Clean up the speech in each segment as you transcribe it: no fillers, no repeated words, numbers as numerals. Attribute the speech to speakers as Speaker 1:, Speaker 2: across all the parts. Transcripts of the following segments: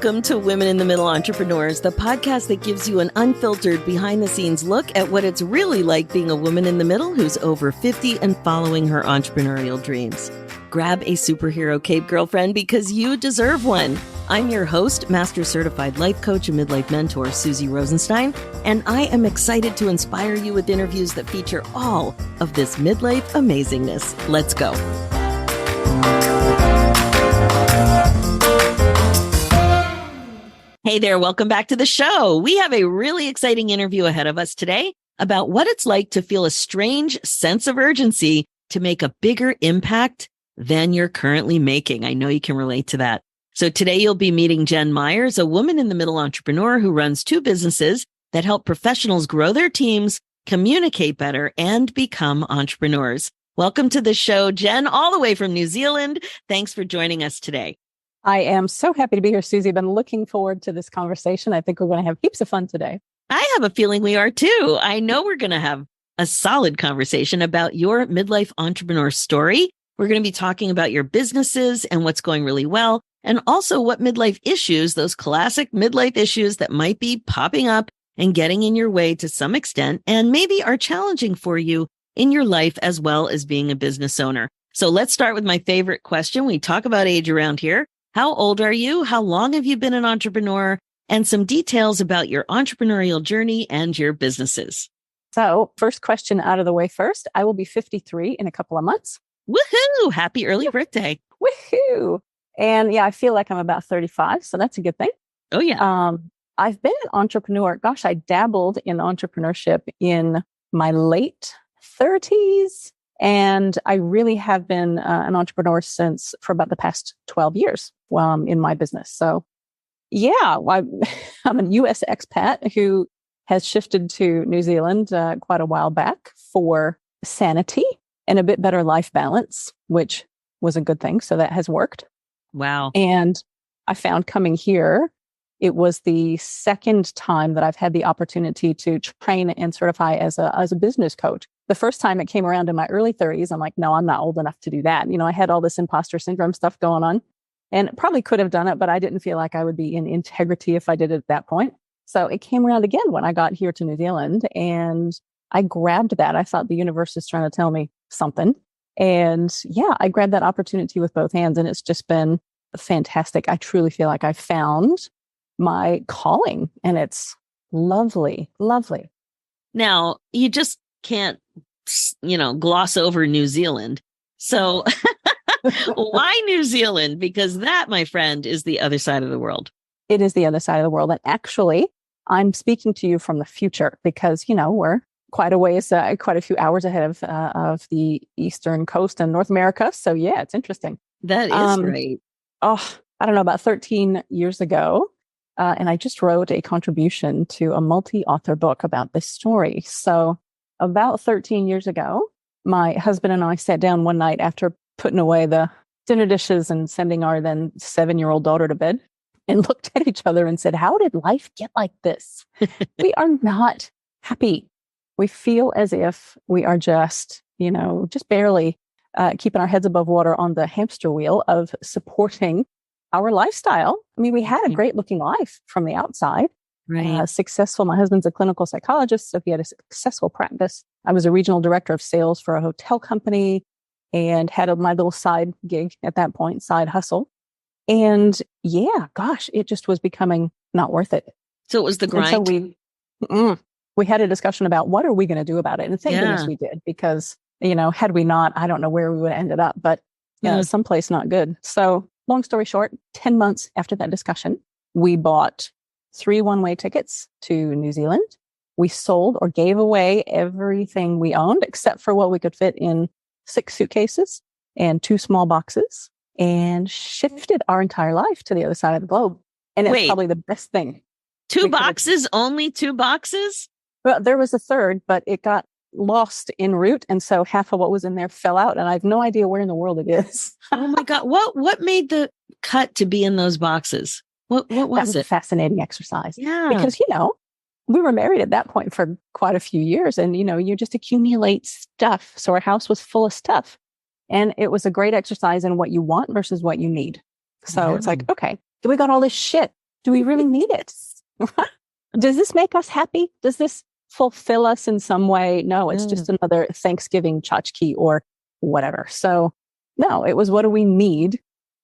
Speaker 1: Welcome to Women in the Middle Entrepreneurs, the podcast that gives you an unfiltered, behind-the-scenes look at what it's really like being a woman in the middle who's over 50 and following her entrepreneurial dreams. Grab a superhero cape, girlfriend, because you deserve one. I'm your host, Master Certified Life Coach and Midlife Mentor, Suzy Rosenstein, and I am excited to inspire you with interviews that feature all of this midlife amazingness. Let's go. Hey there, welcome back to the show. We have a really exciting interview ahead of us today about what it's like to feel a strange sense of urgency to make a bigger impact than you're currently making. I know you can relate to that. So today you'll be meeting Jen Myers, a woman in the middle entrepreneur who runs two businesses that help professionals grow their teams, communicate better, and become entrepreneurs. Welcome to the show, Jen, all the way from New Zealand. Thanks for joining us today.
Speaker 2: I am so happy to be here, Suzy. I've been looking forward to this conversation. I think we're going to have heaps of fun today.
Speaker 1: I have a feeling we are too. I know we're going to have a solid conversation about your midlife entrepreneur story. We're going to be talking about your businesses and what's going really well, and also what midlife issues, those classic midlife issues that might be popping up and getting in your way to some extent, and maybe are challenging for you in your life as well as being a business owner. So let's start with my favorite question. We talk about age around here. How old are you? How long have you been an entrepreneur? And some details about your entrepreneurial journey and your businesses.
Speaker 2: So first question out of the way first. I will be 53 in a couple of months.
Speaker 1: Woohoo! Happy early birthday.
Speaker 2: Woohoo! And yeah, I feel like I'm about 35, so that's a good thing.
Speaker 1: Oh, yeah.
Speaker 2: I've been an entrepreneur. Gosh, I dabbled in entrepreneurship in my late 30s. And I really have been an entrepreneur for about the past 12 years while I'm in my business. So yeah, I'm a US expat who has shifted to New Zealand quite a while back for sanity and a bit better life balance, which was a good thing. So that has worked.
Speaker 1: Wow.
Speaker 2: And I found coming here, it was the second time that I've had the opportunity to train and certify as a business coach. The first time it came around in my early 30s, I'm like, no, I'm not old enough to do that. I had all this imposter syndrome stuff going on and probably could have done it, but I didn't feel like I would be in integrity if I did it at that point. So it came around again when I got here to New Zealand and I grabbed that. I thought the universe is trying to tell me something. And yeah, I grabbed that opportunity with both hands and it's just been fantastic. I truly feel like I found my calling and it's lovely, lovely.
Speaker 1: Now, you just can't, gloss over New Zealand. So why New Zealand? Because that, my friend, is the other side of the world.
Speaker 2: It is the other side of the world. And actually, I'm speaking to you from the future because, we're quite a few hours ahead of the eastern coast and North America. So yeah, it's interesting.
Speaker 1: That is right.
Speaker 2: Oh, I don't know, about 13 years ago. And I just wrote a contribution to a multi-author book about this story. So about 13 years ago, my husband and I sat down one night after putting away the dinner dishes and sending our then 7-year-old daughter to bed and looked at each other and said, how did life get like this? We are not happy. We feel as if we are just barely keeping our heads above water on the hamster wheel of supporting our lifestyle. I mean, we had a great looking life from the outside.
Speaker 1: Right.
Speaker 2: Successful. My husband's a clinical psychologist, so he had a successful practice. I was a regional director of sales for a hotel company and had my little side gig at that point, side hustle. And yeah, gosh, it just was becoming not worth it.
Speaker 1: So it was the grind.
Speaker 2: And so we had a discussion about what are we going to do about it? And thank goodness we did, because, had we not, I don't know where we would have ended up, but someplace not good. So long story short, 10 months after that discussion, we bought 3 one-way tickets to New Zealand. We sold or gave away everything we owned except for what we could fit in 6 suitcases and 2 small boxes and shifted our entire life to the other side of the globe. And it's probably the best thing.
Speaker 1: 2 boxes? Only 2 boxes?
Speaker 2: Well, there was a third, but it got lost en route. And so half of what was in there fell out. And I have no idea where in the world it is.
Speaker 1: Oh my God. What made the cut to be in those boxes? What was it?
Speaker 2: A fascinating exercise.
Speaker 1: Yeah.
Speaker 2: Because, we were married at that point for quite a few years and, you just accumulate stuff. So our house was full of stuff and it was a great exercise in what you want versus what you need. So it's like, okay, we got all this shit. Do we really need it? Does this make us happy? Does this fulfill us in some way? No, it's just another Thanksgiving tchotchke or whatever. So no, it was, what do we need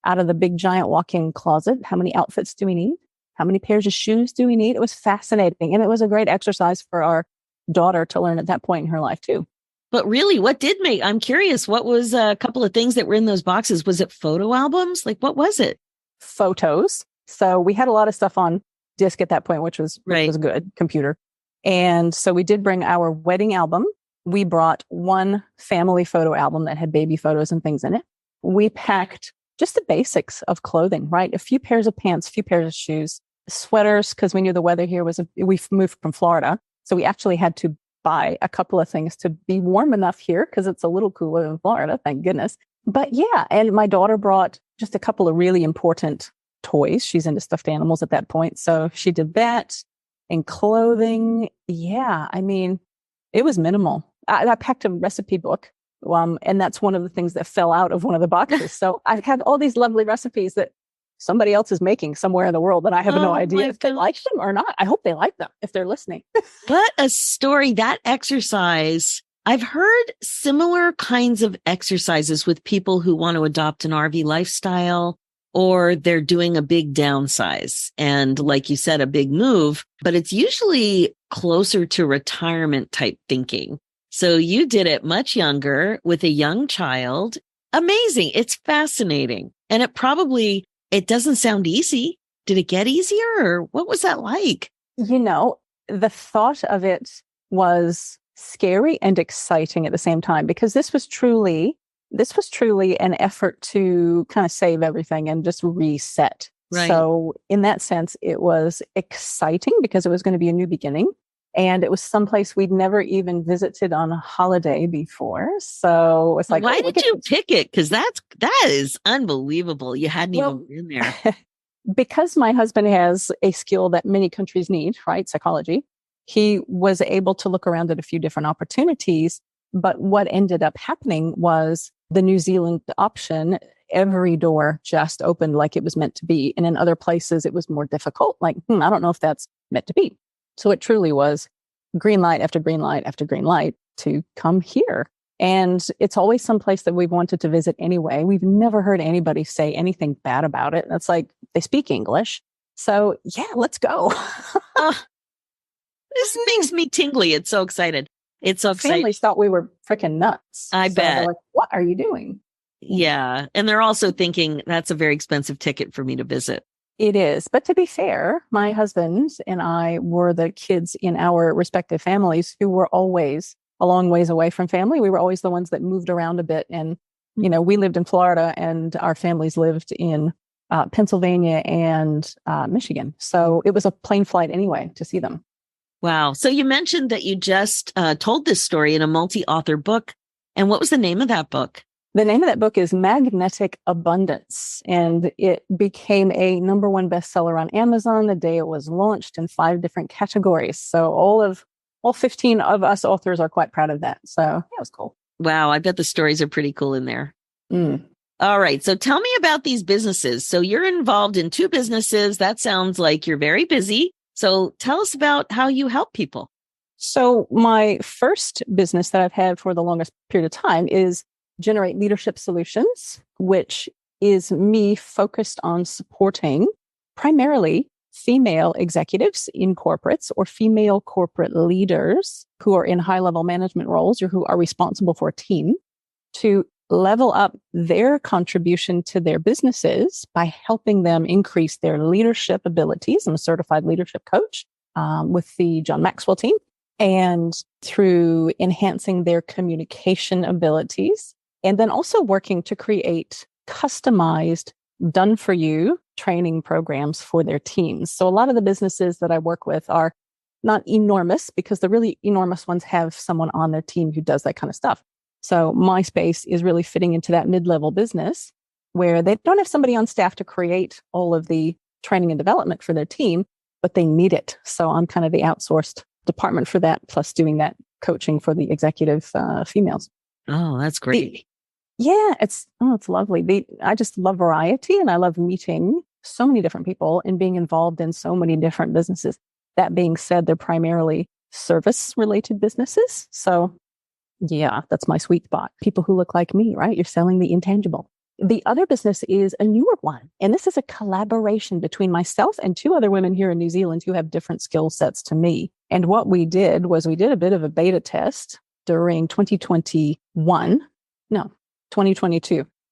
Speaker 2: out of the big giant walk-in closet? How many outfits do we need? How many pairs of shoes do we need? It was fascinating. And it was a great exercise for our daughter to learn at that point in her life too.
Speaker 1: But really, I'm curious, what was a couple of things that were in those boxes? Was it photo albums? Like, what was it?
Speaker 2: Photos. So we had a lot of stuff on disc at that point, which was good, computer. And so we did bring our wedding album. We brought one family photo album that had baby photos and things in it. We packed just the basics of clothing, right? A few pairs of pants, a few pairs of shoes, sweaters, because we knew the weather here we moved from Florida. So we actually had to buy a couple of things to be warm enough here because it's a little cooler in Florida, thank goodness. But yeah, and my daughter brought just a couple of really important toys. She's into stuffed animals at that point. So she did that. And clothing, yeah, I mean, it was minimal. I packed a recipe book, and that's one of the things that fell out of one of the boxes. So I had all these lovely recipes that somebody else is making somewhere in the world that I have no idea if they like them or not. I hope they like them if they're listening.
Speaker 1: What a story. That exercise. I've heard similar kinds of exercises with people who want to adopt an RV lifestyle, or they're doing a big downsize and, like you said, a big move, but it's usually closer to retirement type thinking. So you did it much younger with a young child. Amazing. It's fascinating. And it doesn't sound easy. Did it get easier, or what was that like?
Speaker 2: You know, the thought of it was scary and exciting at the same time, because this was truly an effort to kind of save everything and just reset. Right. So in that sense, it was exciting because it was going to be a new beginning. And it was someplace we'd never even visited on a holiday before. So it's like,
Speaker 1: why did you pick it? Because that is unbelievable. You hadn't even been there.
Speaker 2: Because my husband has a skill that many countries need, right? Psychology. He was able to look around at a few different opportunities. But what ended up happening was the New Zealand option, every door just opened like it was meant to be. And in other places, it was more difficult. Like, I don't know if that's meant to be. So it truly was green light after green light after green light to come here. And it's always someplace that we've wanted to visit anyway. We've never heard anybody say anything bad about it. It's like, they speak English. So yeah, let's go.
Speaker 1: This makes me tingly. It's so excited. It's so exciting.
Speaker 2: Families thought we were freaking nuts.
Speaker 1: I bet.
Speaker 2: Like, what are you doing?
Speaker 1: Yeah. And they're also thinking that's a very expensive ticket for me to visit.
Speaker 2: It is. But to be fair, my husband and I were the kids in our respective families who were always a long ways away from family. We were always the ones that moved around a bit. And, we lived in Florida and our families lived in Pennsylvania and Michigan. So it was a plane flight anyway to see them.
Speaker 1: Wow. So you mentioned that you just told this story in a multi-author book. And what was the name of that book?
Speaker 2: The name of that book is Magnetic Abundance, and it became a #1 bestseller on Amazon the day it was launched in 5 different categories. So all 15 of us authors are quite proud of that. So yeah, it was cool.
Speaker 1: Wow. I bet the stories are pretty cool in there. All right. So tell me about these businesses. So you're involved in 2 businesses. That sounds like you're very busy. So tell us about how you help people.
Speaker 2: So my first business that I've had for the longest period of time is Generate Leadership Solutions, which is me focused on supporting primarily female executives in corporates or female corporate leaders who are in high-level management roles or who are responsible for a team to level up their contribution to their businesses by helping them increase their leadership abilities. I'm a certified leadership coach with the John Maxwell team, and through enhancing their communication abilities. And then also working to create customized, done-for-you training programs for their teams. So a lot of the businesses that I work with are not enormous, because the really enormous ones have someone on their team who does that kind of stuff. So my space is really fitting into that mid-level business where they don't have somebody on staff to create all of the training and development for their team, but they need it. So I'm kind of the outsourced department for that, plus doing that coaching for the executive females.
Speaker 1: Oh, that's great.
Speaker 2: Yeah, it's lovely. I just love variety, and I love meeting so many different people and being involved in so many different businesses. That being said, they're primarily service related businesses. So yeah, that's my sweet spot. People who look like me, right? You're selling the intangible. The other business is a newer one. And this is a collaboration between myself and two other women here in New Zealand who have different skill sets to me. And what we did was we did a bit of a beta test during 2022.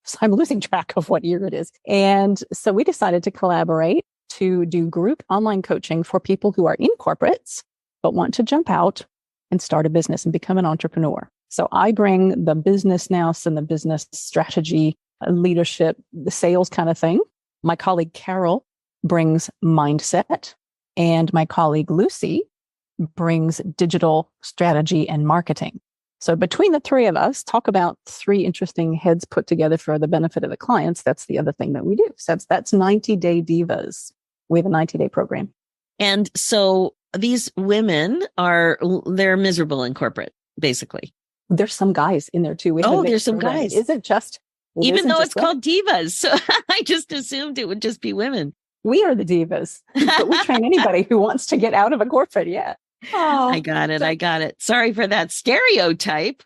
Speaker 2: So I'm losing track of what year it is. And so we decided to collaborate to do group online coaching for people who are in corporates, but want to jump out and start a business and become an entrepreneur. So I bring the business nous and the business strategy, leadership, the sales kind of thing. My colleague Carol brings mindset, and my colleague Lucy brings digital strategy and marketing. So between the three of us, talk about three interesting heads put together for the benefit of the clients. That's the other thing that we do. So that's 90 Day Divas. We have a 90-day program.
Speaker 1: And so these women they're miserable in corporate, basically.
Speaker 2: There's some guys in there too.
Speaker 1: There's some guys.
Speaker 2: It isn't just
Speaker 1: even though it's called divas. So I just assumed it would just be women.
Speaker 2: We are the divas, but we train anybody who wants to get out of a corporate. Yeah.
Speaker 1: Oh, I got it. Sorry for that stereotype.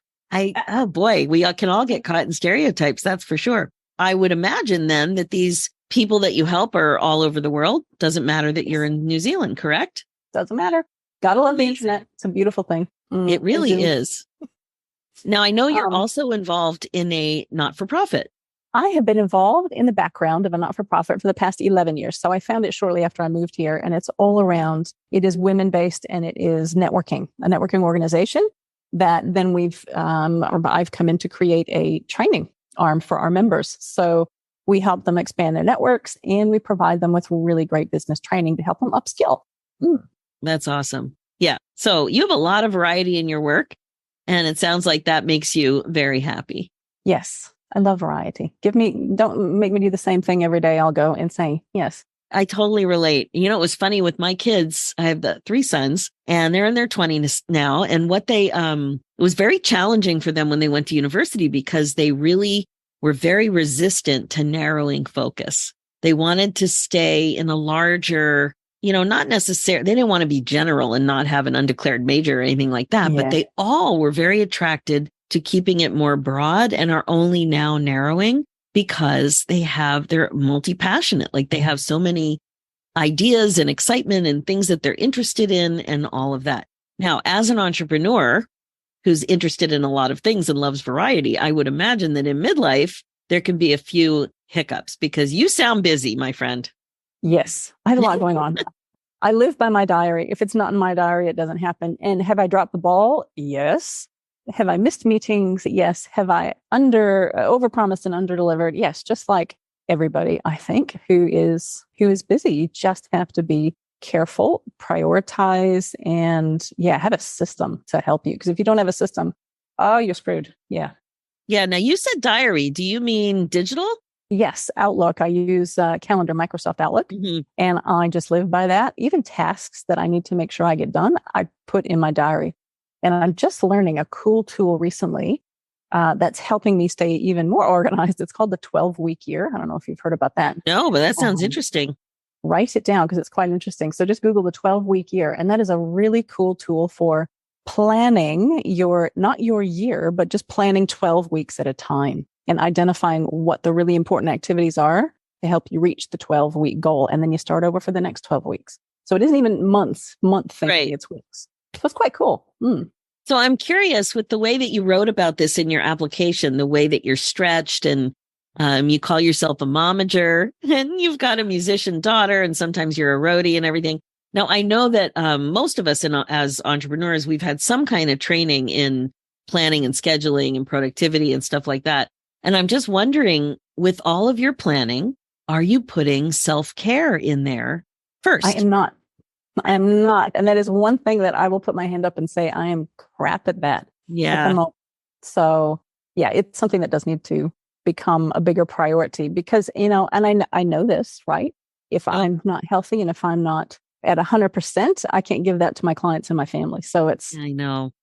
Speaker 1: Boy, we can all get caught in stereotypes. That's for sure. I would imagine then that these people that you help are all over the world. Doesn't matter that you're in New Zealand, correct?
Speaker 2: Doesn't matter. Gotta love the internet. It's a beautiful thing.
Speaker 1: It really is. Now, I know you're also involved in a not-for-profit.
Speaker 2: I have been involved in the background of a not-for-profit for the past 11 years. So I found it shortly after I moved here, and it's all around. It is women-based, and it is networking, a networking organization that then I've come in to create a training arm for our members. So we help them expand their networks, and we provide them with really great business training to help them upskill.
Speaker 1: That's awesome. Yeah. So you have a lot of variety in your work, and it sounds like that makes you very happy.
Speaker 2: Yes. I love variety. Don't make me do the same thing every day. I'll go insane. Yes.
Speaker 1: I totally relate. You know, it was funny with my kids. I have the 3 sons and they're in their 20s now. And it was very challenging for them when they went to university because they really were very resistant to narrowing focus. They wanted to stay in a larger, not necessarily, they didn't want to be general and not have an undeclared major or anything like that, but they all were very attracted to keeping it more broad and are only now narrowing because they're multi-passionate. Like they have so many ideas and excitement and things that they're interested in and all of that. Now, as an entrepreneur who's interested in a lot of things and loves variety, I would imagine that in midlife, there can be a few hiccups because you sound busy, my friend.
Speaker 2: Yes, I have a lot going on. I live by my diary. If it's not in my diary, it doesn't happen. And have I dropped the ball? Yes. Have I missed meetings? Yes. Have I overpromised and underdelivered? Yes. Just like everybody, I think, who is busy. You just have to be careful, prioritize, and have a system to help you. Because if you don't have a system, you're screwed. Yeah.
Speaker 1: Yeah. Now you said diary. Do you mean digital?
Speaker 2: Yes. Outlook. I use calendar, Microsoft Outlook, and I just live by that. Even tasks that I need to make sure I get done, I put in my diary. And I'm just learning a cool tool recently that's helping me stay even more organized. It's called the 12-week year. I don't know if you've heard about that.
Speaker 1: No, but that sounds interesting.
Speaker 2: Write it down because it's quite interesting. So just Google the 12-week year. And that is a really cool tool for planning not your year, but just planning 12 weeks at a time and identifying what the really important activities are to help you reach the 12-week goal. And then you start over for the next 12 weeks. So it isn't even month thinking, right. It's weeks. So it's quite cool.
Speaker 1: So I'm curious with the way that you wrote about this in your application, the way that you're stretched and you call yourself a momager and you've got a musician daughter and sometimes you're a roadie and everything. Now, I know that most of us as entrepreneurs, we've had some kind of training in planning and scheduling and productivity and stuff like that. And I'm just wondering, with all of your planning, are you putting self-care in there first?
Speaker 2: I am not. And that is one thing that I will put my hand up and say, I am crap at that.
Speaker 1: Yeah.
Speaker 2: So it's something that does need to become a bigger priority because, and I know this, right? If I'm not healthy and if I'm not at 100%, I can't give that to my clients and my family. So
Speaker 1: I know.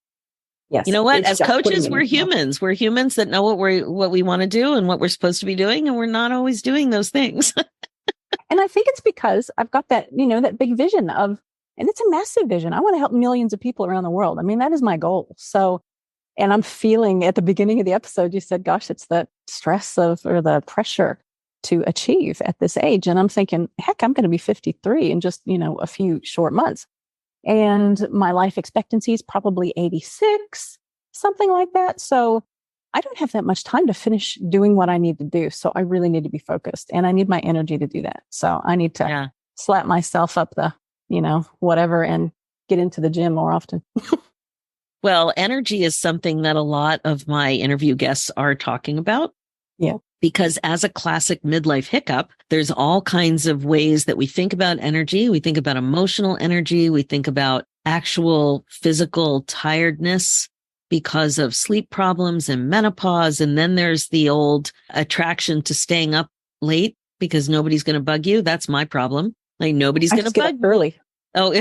Speaker 2: Yes.
Speaker 1: You know what? As coaches, we're humans. We're humans that know what we want to do and what we're supposed to be doing. And we're not always doing those things.
Speaker 2: And I think it's because I've got that, that big vision and it's a massive vision. I want to help millions of people around the world. I mean, that is my goal. So, and I'm feeling at the beginning of the episode, you said, gosh, it's the stress or the pressure to achieve at this age. And I'm thinking, heck, I'm going to be 53 in just, a few short months. And my life expectancy is probably 86, something like that. So I don't have that much time to finish doing what I need to do. So I really need to be focused and I need my energy to do that. So I need to slap myself up the, whatever and get into the gym more often.
Speaker 1: Well, energy is something that a lot of my interview guests are talking about.
Speaker 2: Yeah.
Speaker 1: Because as a classic midlife hiccup, there's all kinds of ways that we think about energy. We think about emotional energy. We think about actual physical tiredness because of sleep problems and menopause. And then there's the old attraction to staying up late because nobody's going to bug you. That's my problem. Like nobody's going to bug
Speaker 2: early.
Speaker 1: Oh,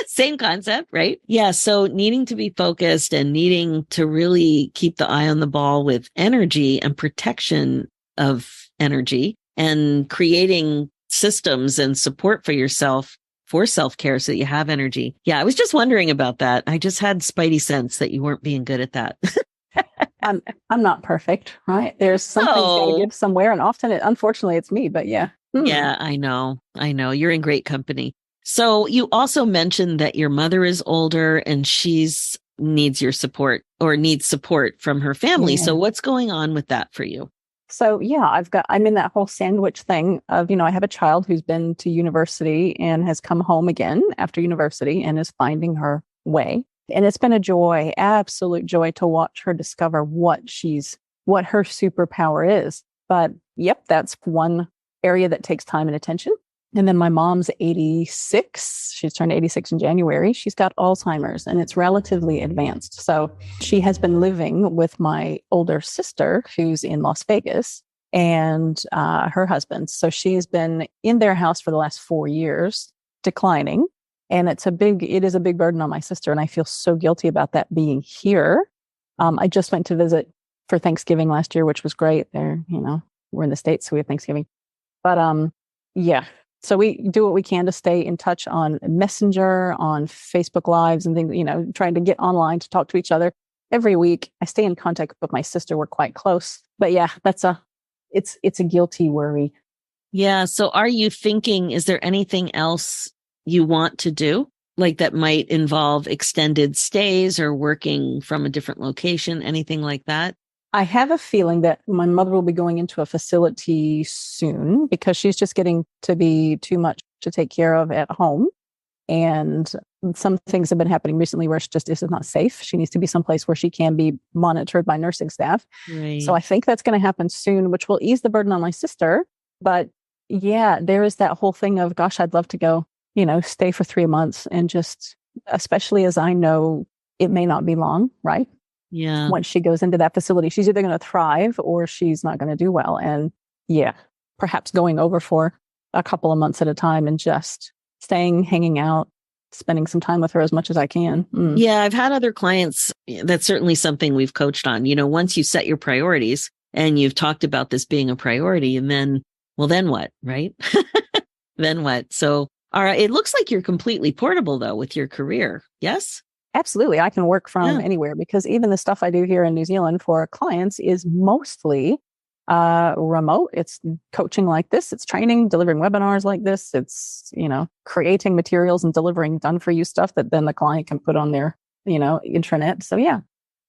Speaker 1: same concept, right? Yeah. So needing to be focused and needing to really keep the eye on the ball with energy and protection of energy and creating systems and support for yourself for self-care so that you have energy. Yeah. I was just wondering about that. I just had spidey sense that you weren't being good at that.
Speaker 2: I'm not perfect, right? There's something's got to give somewhere. And often unfortunately it's me, but yeah.
Speaker 1: Yeah, I know. You're in great company. So you also mentioned that your mother is older and needs your support or needs support from her family. Yeah. So what's going on with that for you?
Speaker 2: So yeah, I'm in that whole sandwich thing of, I have a child who's been to university and has come home again after university and is finding her way. And it's been a joy, absolute joy to watch her discover what her superpower is. But yep, that's one area that takes time and attention. And then my mom's 86. She's turned 86 in January. She's got Alzheimer's and it's relatively advanced. So she has been living with my older sister who's in Las Vegas and her husband. So she has been in their house for the last 4 years, declining. And it is a big burden on my sister. And I feel so guilty about that being here. I just went to visit for Thanksgiving last year, which was great. We're in the States, so we have Thanksgiving. But yeah. So we do what we can to stay in touch on Messenger, on Facebook Lives and things, trying to get online to talk to each other every week. I stay in contact with my sister. We're quite close. But yeah, it's a guilty worry.
Speaker 1: Yeah. So are you thinking, is there anything else you want to do? Like that might involve extended stays or working from a different location, anything like that?
Speaker 2: I have a feeling that my mother will be going into a facility soon because she's just getting to be too much to take care of at home. And some things have been happening recently where this is not safe. She needs to be someplace where she can be monitored by nursing staff.
Speaker 1: Right.
Speaker 2: So I think that's going to happen soon, which will ease the burden on my sister. But yeah, there is that whole thing of, gosh, I'd love to go, stay for 3 months and just, especially as I know it may not be long, right?
Speaker 1: Yeah.
Speaker 2: Once she goes into that facility, she's either going to thrive or she's not going to do well. And yeah, perhaps going over for a couple of months at a time and just hanging out, spending some time with her as much as I can.
Speaker 1: Yeah, I've had other clients. That's certainly something we've coached on. Once you set your priorities and you've talked about this being a priority and then what, right? Then what? So, all right. It looks like you're completely portable though with your career. Yes?
Speaker 2: Absolutely. I can work from anywhere because even the stuff I do here in New Zealand for clients is mostly remote. It's coaching like this. It's training, delivering webinars like this. It's, creating materials and delivering done for you stuff that then the client can put on their, intranet. So yeah.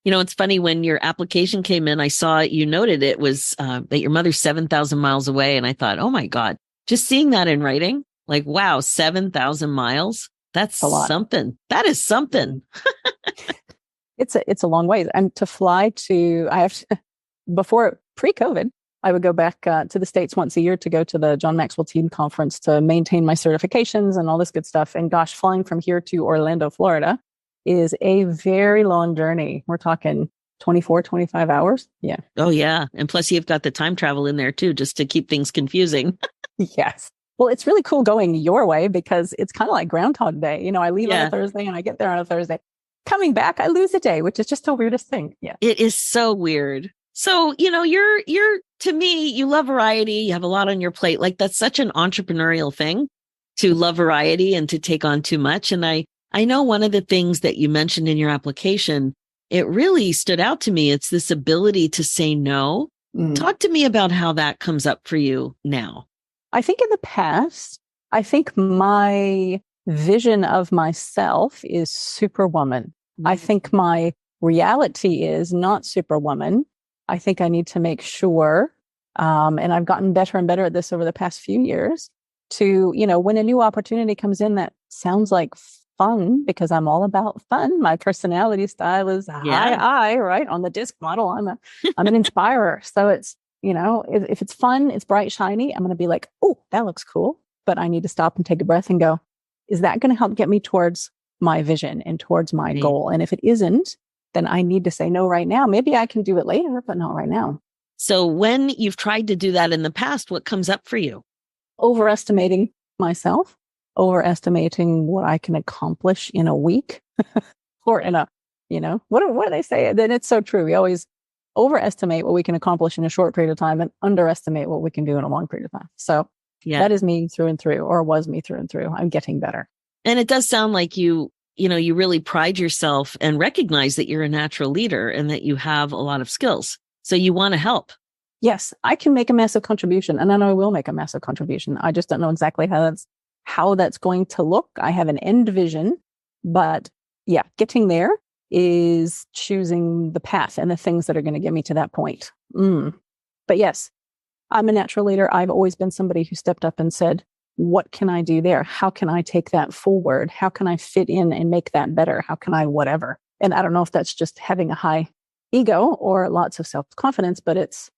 Speaker 1: It's funny when your application came in, I saw you noted it was that your mother's 7,000 miles away. And I thought, oh my God, just seeing that in writing, like, wow, 7,000 miles. That's something. That is something.
Speaker 2: It's a long way. And to fly before pre-COVID, I would go back to the States once a year to go to the John Maxwell Team Conference to maintain my certifications and all this good stuff. And gosh, flying from here to Orlando, Florida is a very long journey. We're talking 24, 25 hours. Yeah.
Speaker 1: Oh, yeah. And plus you've got the time travel in there too, just to keep things confusing.
Speaker 2: Yes. Well, it's really cool going your way because it's kind of like Groundhog Day. I leave on a Thursday and I get there on a Thursday. Coming back, I lose a day, which is just the weirdest thing. Yeah.
Speaker 1: It is so weird. So, you're to me, you love variety. You have a lot on your plate. Like that's such an entrepreneurial thing to love variety and to take on too much. And I know one of the things that you mentioned in your application, it really stood out to me. It's this ability to say no. Talk to me about how that comes up for you now.
Speaker 2: I think in the past, I think my vision of myself is superwoman. I think my reality is not superwoman. I think I need to make sure, and I've gotten better and better at this over the past few years, to, when a new opportunity comes in that sounds like fun, because I'm all about fun. My personality style is high I, right? On the disc model, I'm an inspirer. So it's, if it's fun, it's bright, shiny, I'm going to be like, oh, that looks cool. But I need to stop and take a breath and go, is that going to help get me towards my vision and towards my goal? And if it isn't, then I need to say no right now. Maybe I can do it later, but not right now.
Speaker 1: So when you've tried to do that in the past, what comes up for you?
Speaker 2: Overestimating myself, overestimating what I can accomplish in a week or in a, what do they say? Then it's so true. We always overestimate what we can accomplish in a short period of time and underestimate what we can do in a long period of time. So that is me through and through, or was me through and through. I'm getting better.
Speaker 1: And it does sound like you really pride yourself and recognize that you're a natural leader and that you have a lot of skills. So you want to help.
Speaker 2: Yes, I can make a massive contribution, and I know I will make a massive contribution. I just don't know exactly how that's going to look. I have an end vision, but getting there is choosing the path and the things that are going to get me to that point. But yes, I'm a natural leader. I've always been somebody who stepped up and said, what can I do there? How can I take that forward? How can I fit in and make that better? How can I whatever? And I don't know if that's just having a high ego or lots of self-confidence, but it's,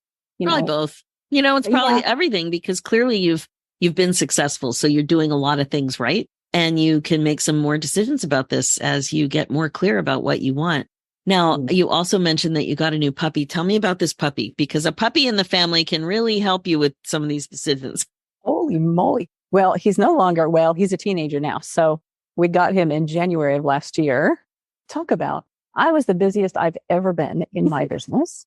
Speaker 1: probably both. It's probably everything, because clearly you've been successful. So you're doing a lot of things right. And you can make some more decisions about this as you get more clear about what you want. Now, you also mentioned that you got a new puppy. Tell me about this puppy, because a puppy in the family can really help you with some of these decisions.
Speaker 2: Holy moly. Well, he's no longer, he's a teenager now. So we got him in January of last year. Talk about, I was the busiest I've ever been in my business.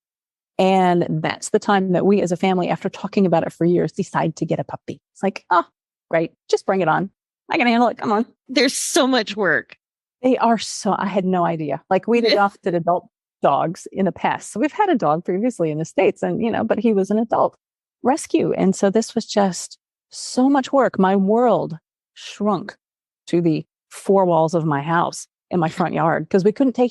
Speaker 2: And that's the time that we as a family, after talking about it for years, decide to get a puppy. It's like, oh, great. Just bring it on. I can handle it. Come on.
Speaker 1: There's so much work.
Speaker 2: They are I had no idea. Like we'd adopted adult dogs in the past. So we've had a dog previously in the States and, but he was an adult rescue. And so this was just so much work. My world shrunk to the four walls of my house in my front yard because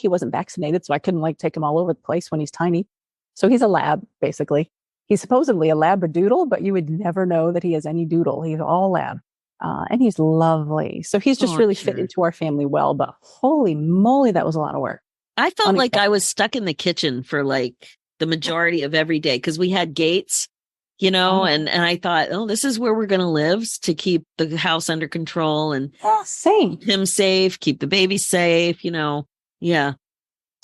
Speaker 2: he wasn't vaccinated. So I couldn't take him all over the place when he's tiny. So he's a lab, basically. He's supposedly a labradoodle, but you would never know that he has any doodle. He's all lab. And he's lovely. So he's just really fit into our family well. But holy moly, that was a lot of work.
Speaker 1: I felt like I was stuck in the kitchen for the majority of every day because we had gates, and I thought, oh, this is where we're going to live to keep the house under control and keep him safe, keep the baby safe, Yeah.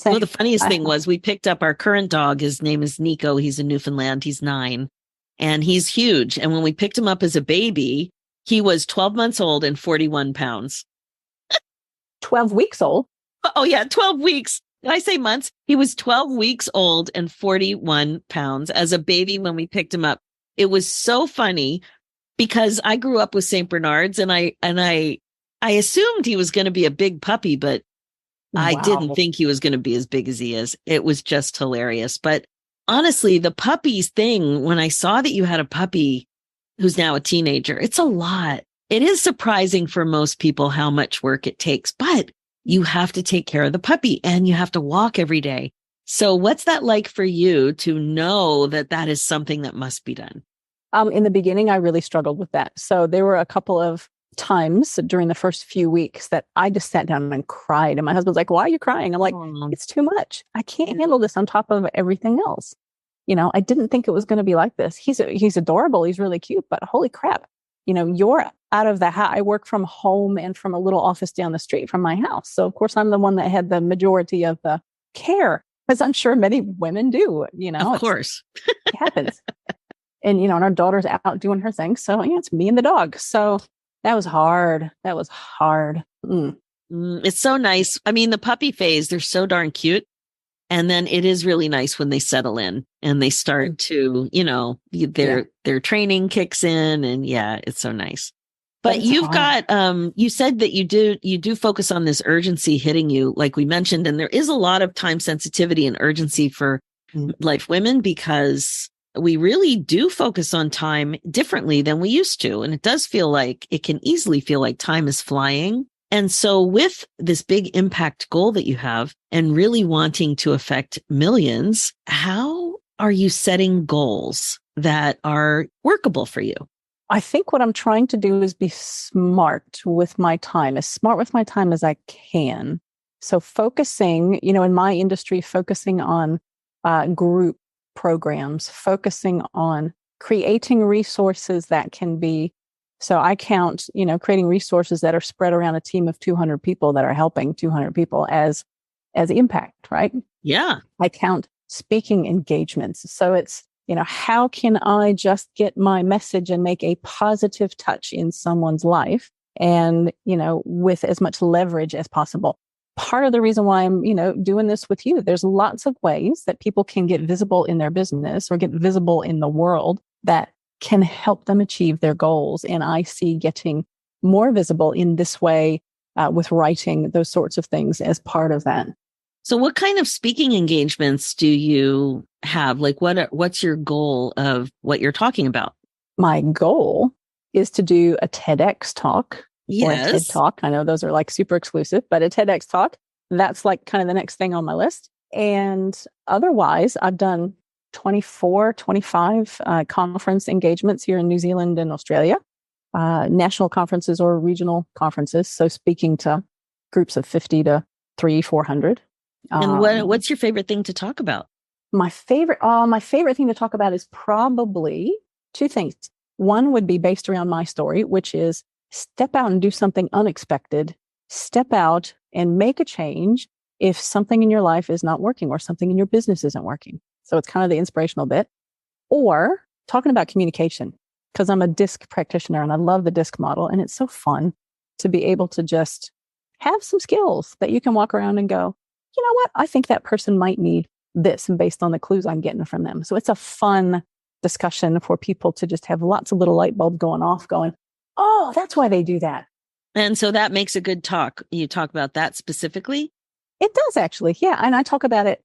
Speaker 1: Well, the funniest thing was we picked up our current dog. His name is Nico. He's a Newfoundland. He's 9 and he's huge. And when we picked him up as a baby, he was 12 months old and 41 pounds.
Speaker 2: 12 weeks old?
Speaker 1: Oh, yeah. 12 weeks. Did I say months? He was 12 weeks old and 41 pounds as a baby when we picked him up. It was so funny because I grew up with St. Bernards and I assumed he was going to be a big puppy, but I didn't think he was going to be as big as he is. It was just hilarious. But honestly, the puppies thing, when I saw that you had a puppy who's now a teenager, it's a lot. It is surprising for most people how much work it takes, but you have to take care of the puppy and you have to walk every day. So what's that like for you to know that that is something that must be done?
Speaker 2: In the beginning, I really struggled with that. So there were a couple of times during the first few weeks that I just sat down and cried. And my husband's like, why are you crying? I'm like, it's too much. I can't handle this on top of everything else. I didn't think it was going to be like this. He's adorable. He's really cute, but holy crap. You're out of the house. I work from home and from a little office down the street from my house. So of course I'm the one that had the majority of the care, as I'm sure many women do,
Speaker 1: Of course.
Speaker 2: It happens. And, and our daughter's out doing her thing. So, it's me and the dog. So that was hard.
Speaker 1: It's so nice. I mean, the puppy phase, they're so darn cute. And then it is really nice when they settle in and they start to, their training kicks in, and yeah, it's so nice. But you've got you said that you do focus on this urgency hitting you, like we mentioned, and there is a lot of time sensitivity and urgency for life women because we really do focus on time differently than we used to. And it does feel like it can easily feel like time is flying. And so with this big impact goal that you have and really wanting to affect millions, how are you setting goals that are workable for you?
Speaker 2: I think what I'm trying to do is be smart with my time, as smart with my time as I can. So focusing, in my industry, focusing on group programs, focusing on creating resources that can be, so I count, creating resources that are spread around a team of 200 people that are helping 200 people as impact, right?
Speaker 1: Yeah.
Speaker 2: I count speaking engagements. So it's, how can I just get my message and make a positive touch in someone's life and, with as much leverage as possible. Part of the reason why I'm, doing this with you, there's lots of ways that people can get visible in their business or get visible in the world that can help them achieve their goals. And I see getting more visible in this way with writing, those sorts of things as part of that.
Speaker 1: So what kind of speaking engagements do you have? Like what's your goal of what you're talking about?
Speaker 2: My goal is to do a TEDx talk or a TED talk. I know those are like super exclusive, but a TEDx talk, that's like kind of the next thing on my list. And otherwise, I've done 24, 25 conference engagements here in New Zealand and Australia, national conferences or regional conferences. So speaking to groups of 50 to 400.
Speaker 1: And what's your favorite thing to talk about?
Speaker 2: My favorite thing to talk about is probably two things. One would be based around my story, which is step out and do something unexpected. Step out and make a change if something in your life is not working or something in your business isn't working. So it's kind of the inspirational bit. Or talking about communication, because I'm a DISC practitioner and I love the DISC model. And it's so fun to be able to just have some skills that you can walk around and go, you know what? I think that person might need this based on the clues I'm getting from them. So it's a fun discussion for people to just have lots of little light bulbs going off going, oh, that's why they do that.
Speaker 1: And so that makes a good talk. You talk about that specifically?
Speaker 2: It does actually. Yeah. And I talk about it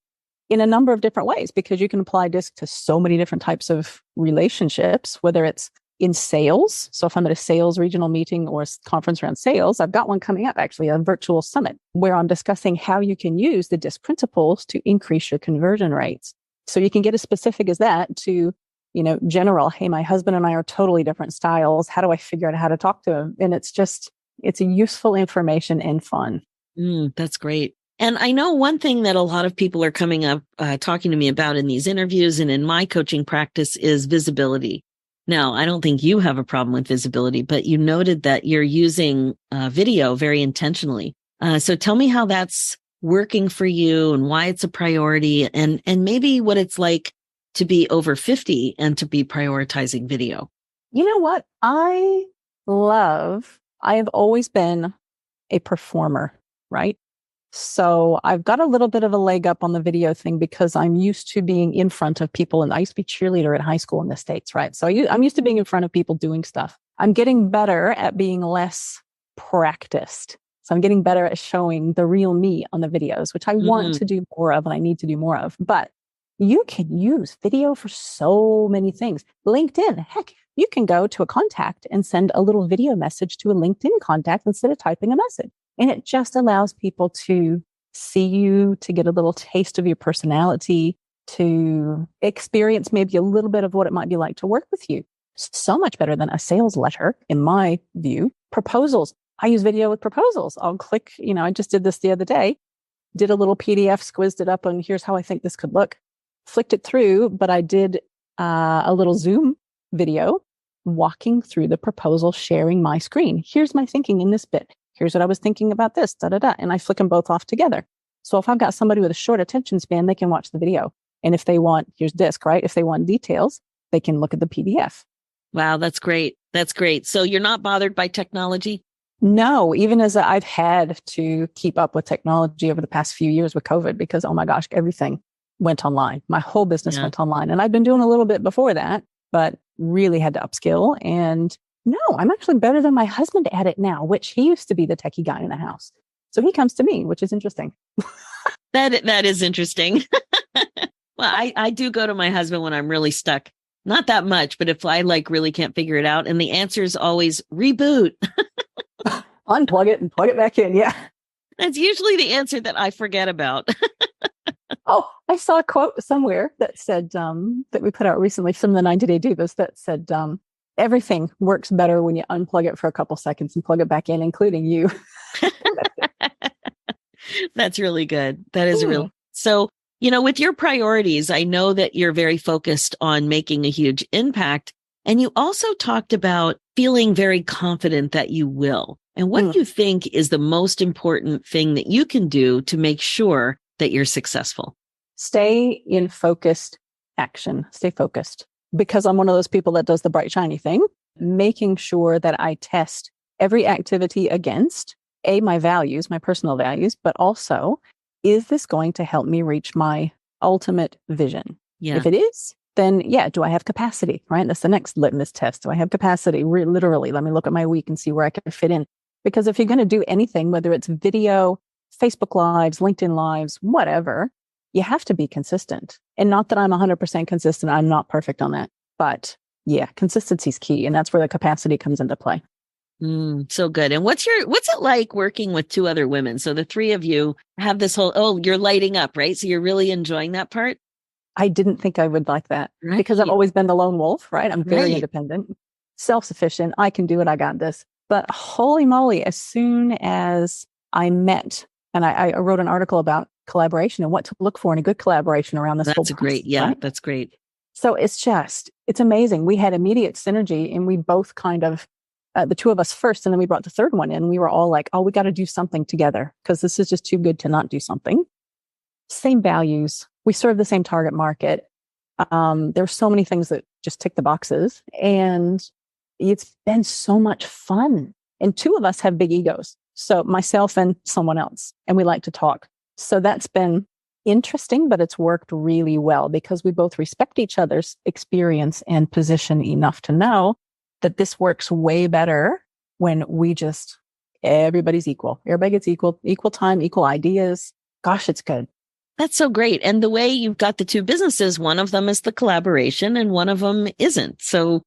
Speaker 2: in a number of different ways because you can apply DISC to so many different types of relationships, whether it's in sales. So if I'm at a sales regional meeting or a conference around sales, I've got one coming up, actually, a virtual summit where I'm discussing how you can use the DISC principles to increase your conversion rates. So you can get as specific as that to, general, hey, my husband and I are totally different styles. How do I figure out how to talk to him? And it's a useful information and fun.
Speaker 1: That's great. And I know one thing that a lot of people are coming up talking to me about in these interviews and in my coaching practice is visibility. Now, I don't think you have a problem with visibility, but you noted that you're using video very intentionally. So tell me how that's working for you and why it's a priority and maybe what it's like to be over 50 and to be prioritizing video.
Speaker 2: You know what? I have always been a performer, right? So I've got a little bit of a leg up on the video thing because I'm used to being in front of people. And I used to be cheerleader at high school in the States, right? So I'm used to being in front of people doing stuff. I'm getting better at being less practiced. So I'm getting better at showing the real me on the videos, which I want to do more of and I need to do more of. But you can use video for so many things. LinkedIn, heck, you can go to a contact and send a little video message to a LinkedIn contact instead of typing a message. And it just allows people to see you, to get a little taste of your personality, to experience maybe a little bit of what it might be like to work with you. So much better than a sales letter, in my view. Proposals. I use video with proposals. I'll click, I just did this the other day, did a little PDF, squizzed it up, and here's how I think this could look. Flicked it through, but I did a little Zoom video walking through the proposal, sharing my screen. Here's my thinking in this bit. Here's what I was thinking about this, and I flick them both off together. So if I've got somebody with a short attention span, they can watch the video. And if they want, here's DISC, right? If they want details, they can look at the PDF.
Speaker 1: Wow, that's great. That's great. So you're not bothered by technology?
Speaker 2: No, even as I've had to keep up with technology over the past few years with COVID, because, oh my gosh, everything went online. My whole business went online. And I've been doing a little bit before that, but really had to upskill. And no, I'm actually better than my husband at it now, which he used to be the techie guy in the house. So he comes to me, which is interesting.
Speaker 1: That is interesting. Well, I do go to my husband when I'm really stuck. Not that much, but if I like really can't figure it out, and the answer is always reboot.
Speaker 2: Unplug it and plug it back in. Yeah.
Speaker 1: That's usually the answer that I forget about.
Speaker 2: Oh, I saw a quote somewhere that said that we put out recently from the 90 Day Divas that said everything works better when you unplug it for a couple seconds and plug it back in, including you.
Speaker 1: That's really good. That is real. So, with your priorities, I know that you're very focused on making a huge impact. And you also talked about feeling very confident that you will. And what do you think is the most important thing that you can do to make sure that you're successful?
Speaker 2: Stay in focused action. Stay focused. Because I'm one of those people that does the bright, shiny thing, making sure that I test every activity against my values, my personal values, but also, is this going to help me reach my ultimate vision?
Speaker 1: Yeah.
Speaker 2: If it is, then do I have capacity, right? That's the next litmus test. Do I have capacity? Literally, let me look at my week and see where I can fit in. Because if you're going to do anything, whether it's video, Facebook Lives, LinkedIn Lives, whatever, you have to be consistent. And not that I'm 100% consistent. I'm not perfect on that. But consistency is key. And that's where the capacity comes into play.
Speaker 1: So good. And what's it like working with two other women? So the three of you have this whole, you're lighting up, right? So you're really enjoying that part?
Speaker 2: I didn't think I would like that because I've always been the lone wolf, right? I'm very independent, self-sufficient. I can do it. I got this. But holy moly, as soon as I met, and I wrote an article about collaboration and what to look for in a good collaboration around this whole process.
Speaker 1: That's great.
Speaker 2: So it's amazing. We had immediate synergy and we both kind of, the two of us first, and then we brought the third one in. We were all like, oh, we got to do something together because this is just too good to not do something. Same values. We serve the same target market. There's so many things that just tick the boxes. And it's been so much fun. And two of us have big egos. So myself and someone else. And we like to talk. So that's been interesting, but it's worked really well because we both respect each other's experience and position enough to know that this works way better when everybody's equal. Everybody gets equal time, equal ideas. Gosh, it's good.
Speaker 1: That's so great. And the way you've got the two businesses, one of them is the collaboration and one of them isn't. So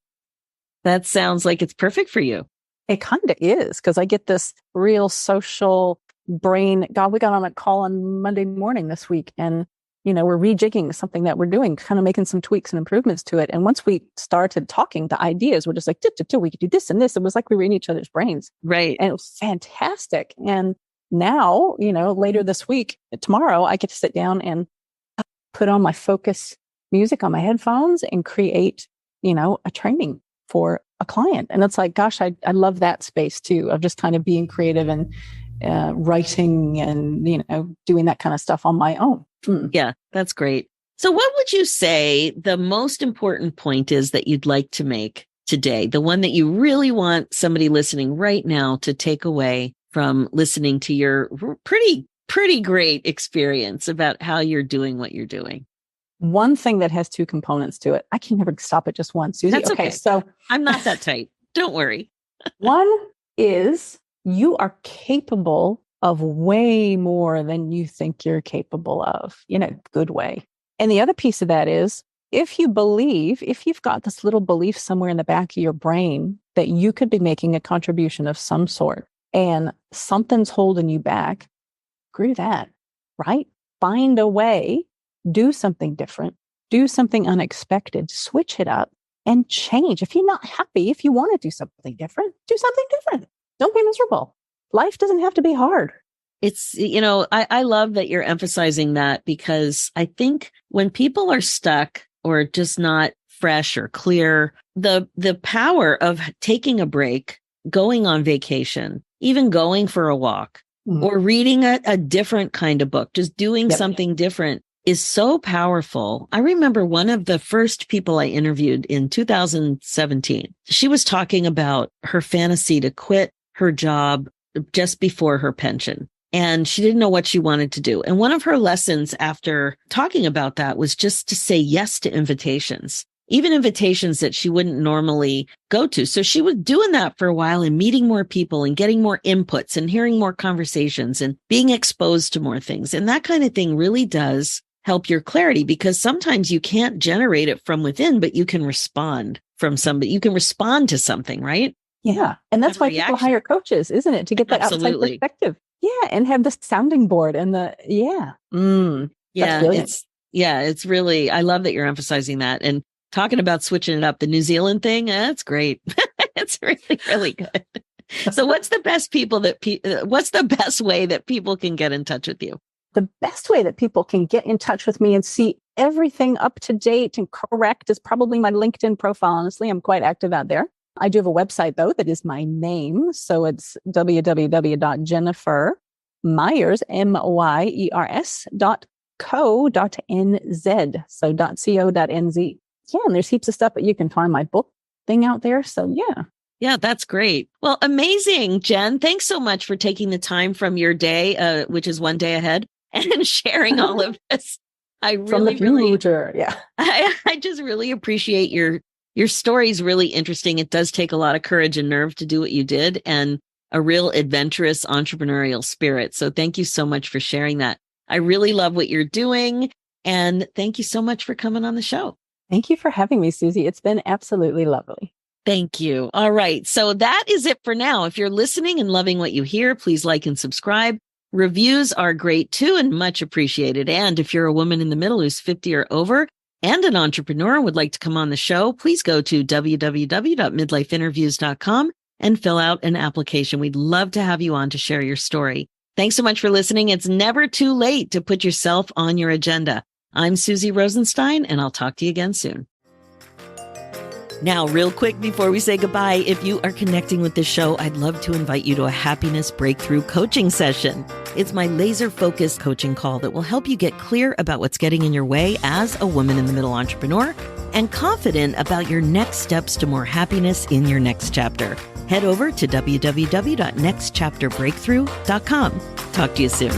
Speaker 1: that sounds like it's perfect for you.
Speaker 2: It kind of is because I get this real social brain. God, we got on a call on Monday morning this week and, we're rejigging something that we're doing, kind of making some tweaks and improvements to it. And once we started talking the ideas, we're just like, we could do this and this. It was like we were in each other's brains.
Speaker 1: Right.
Speaker 2: And it was fantastic. And now, later this week, tomorrow, I get to sit down and put on my focus music on my headphones and create, a training for a client. And it's like, gosh, I love that space too, of just kind of being creative and writing and, doing that kind of stuff on my own.
Speaker 1: Yeah, that's great. So what would you say the most important point is that you'd like to make today? The one that you really want somebody listening right now to take away from listening to your pretty great experience about how you're doing what you're doing?
Speaker 2: One thing that has two components to it. I can never stop at just one, Suzy.
Speaker 1: That's okay. So
Speaker 2: I'm
Speaker 1: not that tight. Don't worry.
Speaker 2: One is you are capable of way more than you think you're capable of in a good way. And the other piece of that is if you've got this little belief somewhere in the back of your brain that you could be making a contribution of some sort and something's holding you back, screw that, right? Find a way, do something different, do something unexpected, switch it up and change. If you're not happy, if you want to do something different, do something different. Don't be miserable. Life doesn't have to be hard.
Speaker 1: It's, I love that you're emphasizing that because I think when people are stuck or just not fresh or clear, the power of taking a break, going on vacation, even going for a walk or reading a different kind of book, just doing something different is so powerful. I remember one of the first people I interviewed in 2017, she was talking about her fantasy to quit her job just before her pension. And she didn't know what she wanted to do. And one of her lessons after talking about that was just to say yes to invitations, even invitations that she wouldn't normally go to. So she was doing that for a while and meeting more people and getting more inputs and hearing more conversations and being exposed to more things. And that kind of thing really does help your clarity, because sometimes you can't generate it from within, but you can respond from somebody. You can respond to something, right?
Speaker 2: Yeah. And that's why people hire coaches, isn't it? To get that outside perspective. Yeah. And have the sounding board and
Speaker 1: yeah, it's really, I love that you're emphasizing that. And talking about switching it up, the New Zealand thing, that's great. It's really, really good. So what's the best way that people can get in touch with you?
Speaker 2: The best way that people can get in touch with me and see everything up to date and correct is probably my LinkedIn profile. Honestly, I'm quite active out there. I do have a website, though, that is my name. So it's www.jennifermyers, myers.co.nz. So .co.nz. Yeah, and there's heaps of stuff, but you can find my book thing out there. So yeah.
Speaker 1: Yeah, that's great. Well, amazing, Jen. Thanks so much for taking the time from your day, which is one day ahead, and sharing all of this. I really just really appreciate your story is really interesting. It does take a lot of courage and nerve to do what you did, and a real adventurous entrepreneurial spirit. So thank you so much for sharing that. I really love what you're doing. And thank you so much for coming on the show.
Speaker 2: Thank you for having me, Suzy. It's been absolutely lovely.
Speaker 1: Thank you. All right. So that is it for now. If you're listening and loving what you hear, please like and subscribe. Reviews are great too and much appreciated. And if you're a woman in the middle who's 50 or over and an entrepreneur and would like to come on the show, please go to www.midlifeinterviews.com and fill out an application. We'd love to have you on to share your story. Thanks so much for listening. It's never too late to put yourself on your agenda. I'm Suzy Rosenstein, and I'll talk to you again soon. Now, real quick before we say goodbye, if you are connecting with this show, I'd love to invite you to a happiness breakthrough coaching session. It's my laser-focused coaching call that will help you get clear about what's getting in your way as a woman in the middle entrepreneur and confident about your next steps to more happiness in your next chapter. Head over to www.nextchapterbreakthrough.com. Talk to you soon.